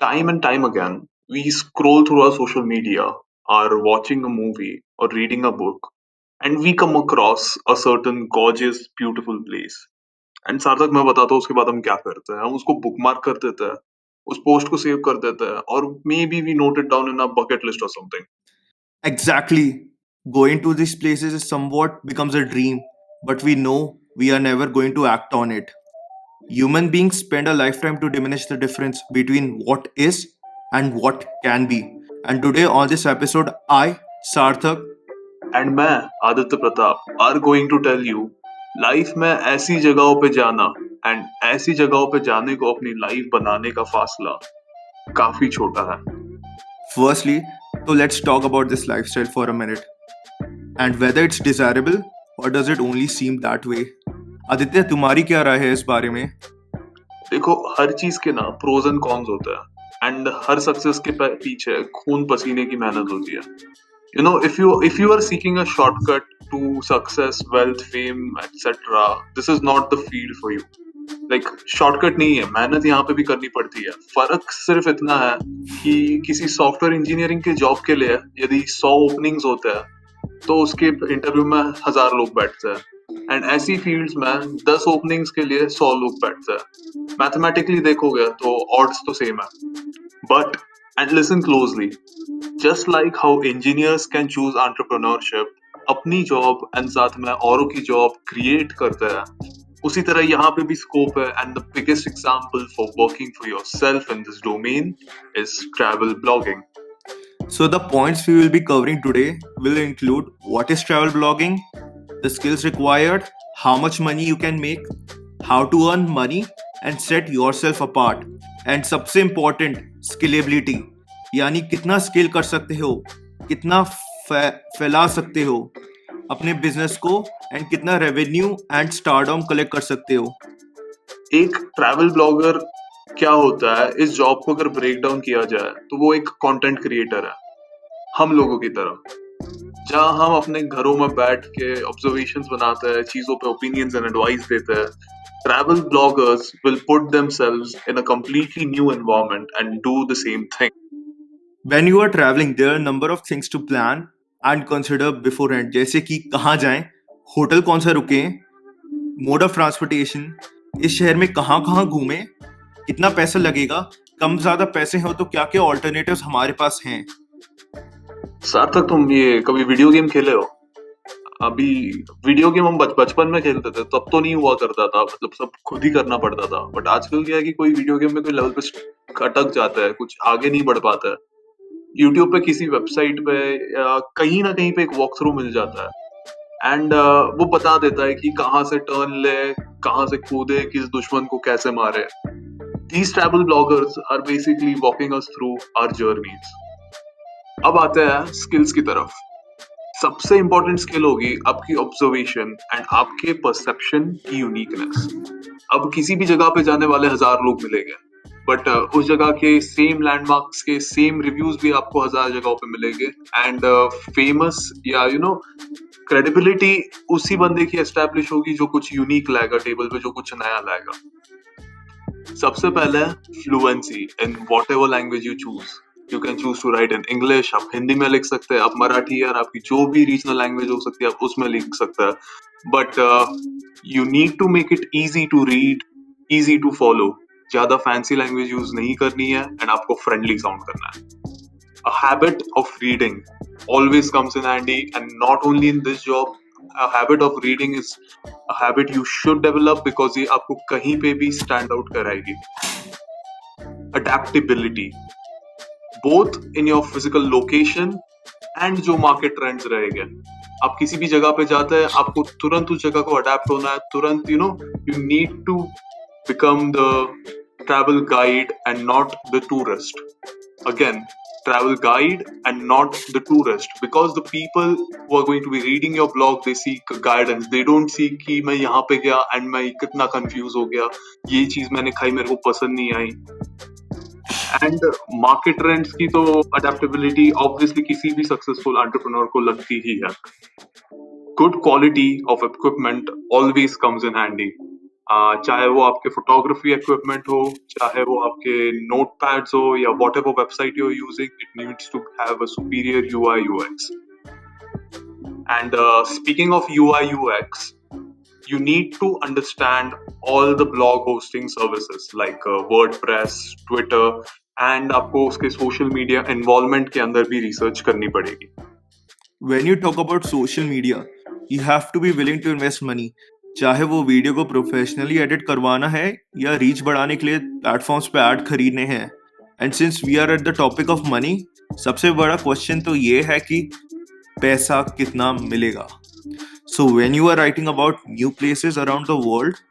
Time and time again, we scroll through our social media, or watching a movie, or reading a book, and we come across a certain gorgeous, beautiful place. And सार्थक मैं बताता हूँ उसके बाद हम क्या करते हैं, हम उसको बुकमार्क कर देते हैं, उस पोस्ट को सेव कर देते हैं, और maybe we note it down in a bucket list और something. Exactly. Going to these places is somewhat becomes a dream, but we know we are never going to act on it. Human beings spend a lifetime to diminish the difference between what is and what can be. And today on this episode, I, Sarthak, and मैं Aditya Pratap are going to tell you life में ऐसी जगहों पे जाना and ऐसी जगहों पे जाने को अपनी लाइफ बनाने का फासला काफी छोटा है. firstly, so let's talk about this lifestyle for a minute and whether it's desirable or does it only seem that way. Aditya तुम्हारी क्या राय है इस बारे में? देखो, हर चीज के ना प्रोज एंड कॉन्स होते हैं, एंड हर सक्सेस के पीछे खून पसीने की मेहनत होती है. You know, if you are seeking a shortcut to success, wealth, fame, etc., this is not the field for you. Like shortcut नहीं है, मेहनत यहाँ पे भी करनी पड़ती है. फर्क सिर्फ इतना है कि किसी सॉफ्टवेयर इंजीनियरिंग के जॉब के लिए यदि 100 ओपनिंग्स होते हैं तो उसके इंटरव्यू में 1000 लोग बैठते हैं, एंड ऐसी फील्ड्स में 10 ओपनिंग्स के लिए 100 लोग बैठते हैं. मैथमेटिकली देखोगे तो ऑड्स तो सेम है, but and listen closely, just like how engineers can choose entrepreneurship, अपनी जॉब एंड साथ में औरों की जॉब क्रिएट करते हैं, उसी तरह यहाँ पे भी स्कोप है. And the biggest example for working for yourself in this domain is travel blogging. So, the points we will be covering today will include what is travel blogging, the skills required, how much money you can make, how to earn money and set yourself apart, and सबसे important scalability, यानी कितना scale कर सकते हो, कितना फैला सकते हो अपने बिजनेस को एंड कितना रेवेन्यू एंड स्टारडम कलेक्ट कर सकते हो. एक ट्रैवल ब्लॉगर क्या होता है, इस जॉब को अगर ब्रेक डाउन किया जाए तो वो एक कंटेंट क्रिएटर है, हम लोगों की तरह, जहां हम अपने घरों में बैठ के ऑब्जर्वेशंस बनाते हैं, चीजों पे ओपिनियंस एंड एडवाइस देते हैं. Travel bloggers will put themselves in a completely new environment and do the same thing. When you are traveling, there are a number of things to plan and consider beforehand, जैसे कि कहाँ जाएं, hotel कौन सा रुकें, mode of transportation, इस शहर में कहाँ कहाँ घूमें, कितना पैसा लगेगा, कम ज्यादा पैसे हो तो क्या क्या ऑल्टरनेटिव्स हमारे पास हैं. सार्थक, तुम ये कभी वीडियो गेम खेले हो? अभी वीडियो गेम हम बचपन में खेलते थे, तब तो नहीं हुआ करता था, मतलब सब खुद ही करना पड़ता था. बट आजकल क्या है कि कोई वीडियो गेम में कोई लेवल पे अटक जाता है, कुछ आगे नहीं बढ़ पाता है, यूट्यूब पे किसी वेबसाइट पे या कहीं ना कहीं पे एक वॉक थ्रू मिल जाता है, एंड वो बता देता है कि कहाँ से टर्न ले, कहाँ से कूदे, किस दुश्मन को कैसे मारे. These travel bloggers are basically walking us through our journeys. अब आते हैं स्किल्स की तरफ. सबसे इंपॉर्टेंट स्किल होगी आपकी ऑब्जर्वेशन एंड आपके परसेप्शन की यूनिकनेस. अब किसी भी जगह पे जाने वाले 1000 लोग मिलेंगे, बट उस जगह के सेम लैंडमार्क्स के सेम रिव्यूज भी आपको 1000 जगहों पे मिलेंगे, एंड फेमस या क्रेडिबिलिटी उसी बंदे की एस्टैब्लिश होगी जो कुछ यूनिक लाएगा टेबल पे, जो कुछ नया लाएगा. सबसे पहले fluency in whatever language you choose. You can choose to write in English, आप हिंदी में लिख सकते हैं, आप मराठी या आपकी जो भी रीजनल लैंग्वेज हो सकती है आप उसमें लिख सकते हैं, but you need to make it easy to read, easy to follow. ज्यादा फैंसी लैंग्वेज यूज नहीं करनी है, एंड आपको फ्रेंडली साउंड करना है. A habit of reading always comes in handy, and not only in this job. A habit of reading is a habit you should develop because ये आपको कहीं पे भी stand out कराएगी. Adaptability, both in your physical location and जो market trends रहेंगे. आप किसी भी जगह पे जाते हैं, आपको तुरंत उस जगह को adapt होना है, तुरंत you need to become the travel guide and not the tourist. Again, travel guide and not the tourist, because the people who are going to be reading your blog, they seek guidance. They don't see कि मैं यहाँ पे गया and मैं कितना confused हो गया, ये चीज मैंने खाई, मेरे को पसंद नहीं आई. एंड मार्केट ट्रेंड्स की तो अडेप्टेबिलिटी ऑब्वियसली किसी भी सक्सेसफुल एंटरप्रेन्योर को लगती ही है. Good quality of equipment always comes in handy. चाहे वो आपके फोटोग्राफी इक्विपमेंट हो, चाहे वो आपके नोट पैड्स हो या whatever website you are using, it needs to have a superior UI UX. And speaking of UI UX, you need to understand all the blog hosting services like WordPress, Twitter, and आपको उसके social media involvement के अंदर भी research करनी पड़ेगी. When you talk about social media, you have to be willing to invest money. चाहे वो video को प्रोफेशनली एडिट करवाना है या रीच बढ़ाने के लिए प्लेटफॉर्म्स पे ऐड खरीदने हैं. And since we are at the topic of money, सबसे बड़ा क्वेश्चन तो ये है कि पैसा कितना मिलेगा. So when you are writing about new places around the world,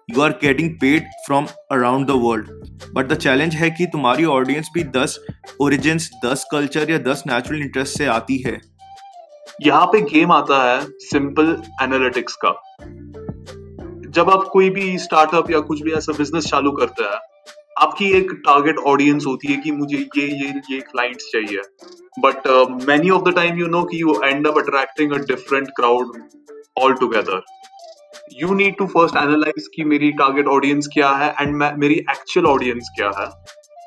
you are getting paid from around the world. But the challenge है कि तुम्हारी ऑडियंस भी 10 origins, 10 कल्चर या 10 नेचुरल इंटरेस्ट से आती है. यहाँ पे गेम आता है सिंपल एनालिटिक्स का. जब आप कोई भी स्टार्टअप या कुछ भी ऐसा बिजनेस चालू करते हैं, आपकी एक टारगेट ऑडियंस होती है कि मुझे ये क्लाइंट्स चाहिए. But many of the time you know कि you end up attracting a different crowd altogether. You need to first analyse कि मेरी टारगेट ऑडियंस क्या है एंड मेरी एक्चुअल ऑडियंस क्या है.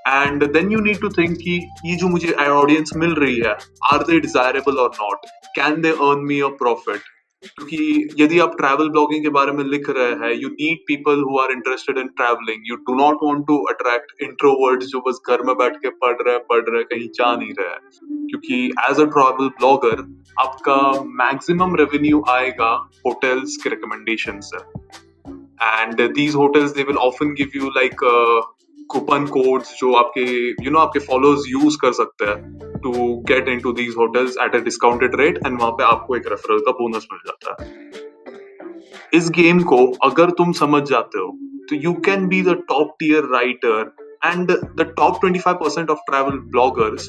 And then you need to think कि ये जो मुझे ऑडियंस मिल रही है, आर दे डिजायरेबल और not, can they earn me a profit. क्योंकि यदि आप ट्रैवल ब्लॉगिंग के बारे में लिख रहे हैं, you need people who are interested in travelling. You do not want to attract introverts जो बस घर में बैठ के पढ़ रहे कहीं जा नहीं रहे. क्योंकि एज अ ट्रैवल ब्लॉगर आपका मैक्सिमम रेवेन्यू आएगा होटल्स के रिकमेंडेशन से. And these hotels, they will often give you like coupon codes जो आपके आपके followers use कर सकते हैं to get into these hotels at a discounted rate, and वहाँ पे आपको एक referral का bonus मिल जाता है. इस गेम को अगर तुम समझ जाते हो तो you can be the top tier writer, and the top 25% of travel bloggers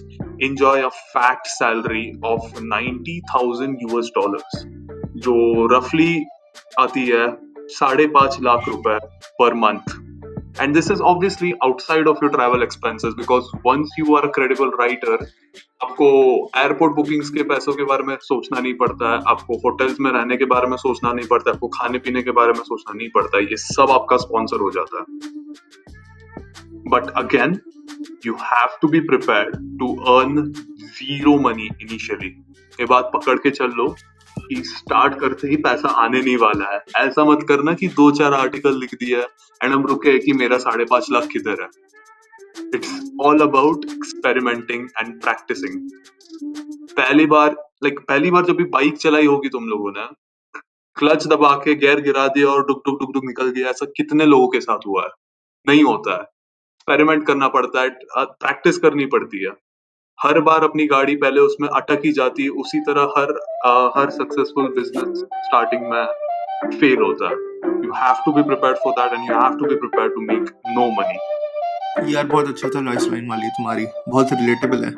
enjoy a fat salary of $90,000, जो roughly आती है 5.5 लाख रुपए per month. And this is obviously outside of your travel expenses, because once you are a credible writer, आपको airport bookings के पैसों के बारे में सोचना नहीं पड़ता है, आपको होटल्स में रहने के बारे में सोचना नहीं पड़ता है, आपको खाने पीने के बारे में सोचना नहीं पड़ता है. ये सब आपका स्पॉन्सर हो जाता है. But again, you have to be prepared to earn zero money initially. ये बात पकड़ के चल लो कि स्टार्ट करते ही पैसा आने नहीं वाला है. ऐसा मत करना कि 2-4 आर्टिकल लिख दिया एंड हम रुके कि मेरा 5.5 लाख किधर है. It's all about experimenting and practising. पहली बार जब भी बाइक चलाई होगी तुम लोगों ने, क्लच दबा के गियर गिरा दिया और डुक डुक डुक डुक निकल गया, ऐसा कितने लोगों के साथ हुआ है? नहीं होता है. एक्सपेरिमेंट करना पड़ता है, प्रैक्टिस करनी पड़ती है. हर बार अपनी गाड़ी पहले उसमें अटक ही जाती है. उसी तरह हर सक्सेसफुल बिजनेस स्टार्टिंग में फेल होता है. You have to be prepared for that, and you have to be prepared to make no money. यार बहुत अच्छा था लाइफ लाइन वाली तुम्हारी, बहुत रिलेटेबल है.